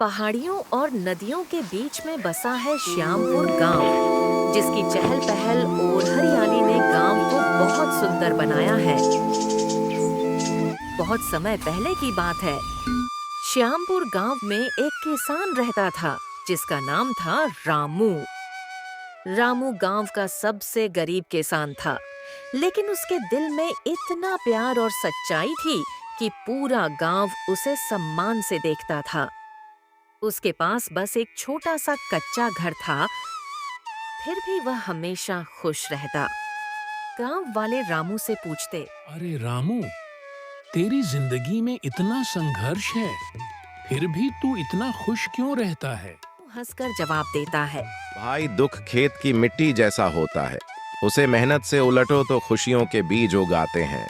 पहाड़ियों और नदियों के बीच में बसा है श्यामपुर गांव, जिसकी चहल पहल और हरियाली ने गांव को बहुत सुंदर बनाया है। बहुत समय पहले की बात है। श्यामपुर गांव में एक किसान रहता था, जिसका नाम था रामू। रामू गांव का सबसे गरीब किसान था, लेकिन उसके दिल में इतना प्यार और सच्चाई थी कि पूरा गांव उसे सम्मान से देखता था। उसके पास बस एक छोटा सा कच्चा घर था, फिर भी वह हमेशा खुश रहता। गांव वाले रामू से पूछते, अरे रामू, तेरी जिंदगी में इतना संघर्ष है, फिर भी तू इतना खुश क्यों रहता है? वो हंसकर जवाब देता है, भाई, दुख खेत की मिट्टी जैसा होता है। उसे मेहनत से उलटो तो खुशियों के बीज उगाते हैं।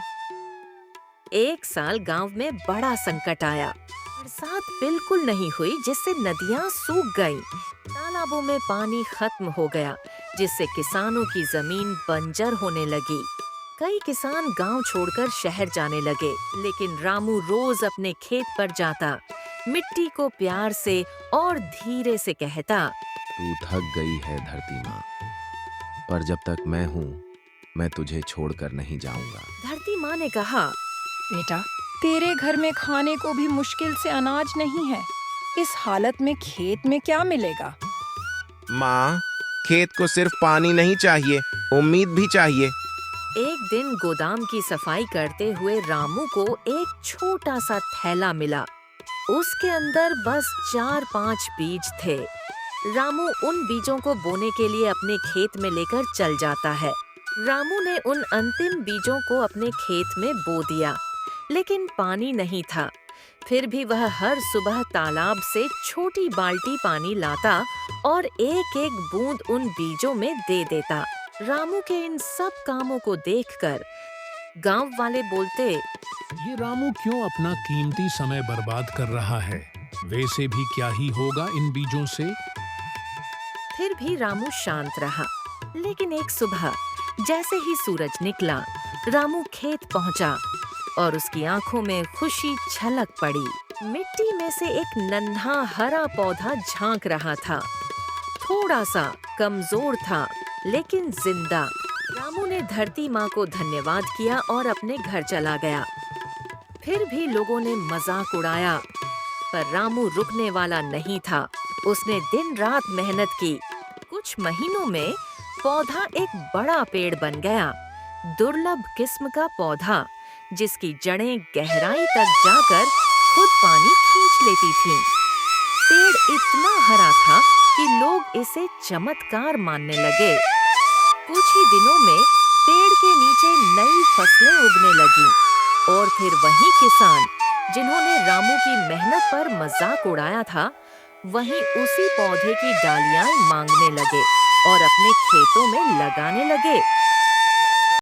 एक साल गांव में बड़ा संकट आया। बरसात बिल्कुल नहीं हुई, जिससे नदियां सूख गईं। तालाबों में पानी खत्म हो गया, जिससे किसानों की जमीन बंजर होने लगी। कई किसान गांव छोड़कर शहर जाने लगे, लेकिन रामू रोज अपने खेत पर जाता, मिट्टी को प्यार से और धीरे से कहता, तू थक गई है धरती माँ, पर जब तक मैं हूँ, मैं तुझे छोड़कर नहीं जाऊंगा। धरती माँ ने कहा, बेटा, तेरे घर में खाने को भी मुश्किल से अनाज नहीं है। इस हालत में खेत में क्या मिलेगा? माँ, खेत को सिर्फ पानी नहीं चाहिए, उम्मीद भी चाहिए। एक दिन गोदाम की सफाई करते हुए रामू को एक छोटा सा थैला मिला। उसके अंदर बस 4-5 बीज थे। रामू उन बीजों को बोने के लिए अपने खेत में लेकर चल जाता है। रामू ने उन अंतिम बीजों को अपने खेत में बो दिया, लेकिन पानी नहीं था। फिर भी वह हर सुबह तालाब से छोटी बाल्टी पानी लाता और एक एक बूंद उन बीजों में दे देता। रामू के इन सब कामों को देखकर गांव वाले बोलते, ये रामू क्यों अपना कीमती समय बर्बाद कर रहा है? वैसे भी क्या ही होगा इन बीजों से? फिर भी रामू शांत रहा। लेकिन एक सुबह जैसे ही सूरज निकला, रामू खेत पहुंचा और उसकी आंखों में खुशी छलक पड़ी। मिट्टी में से एक नन्हा हरा पौधा झांक रहा था। थोड़ा सा कमजोर था, लेकिन जिंदा। रामू ने धरती माँ को धन्यवाद किया और अपने घर चला गया। फिर भी लोगों ने मजाक उड़ाया, पर रामू रुकने वाला नहीं था। उसने दिन रात मेहनत की। कुछ महीनों में पौधा एक बड़ा पेड़ बन गया, दुर्लभ किस्म का पौधा, जिसकी जड़ें गहराई तक जाकर खुद पानी खींच लेती थीं। पेड़ इतना हरा था कि लोग इसे चमत्कार मानने लगे। कुछ ही दिनों में पेड़ के नीचे नई फसलें उगने लगीं, और फिर वही किसान जिन्होंने रामू की मेहनत पर मजाक उड़ाया था, वहीं उसी पौधे की डालियां मांगने लगे और अपने खेतों में लगाने लगे।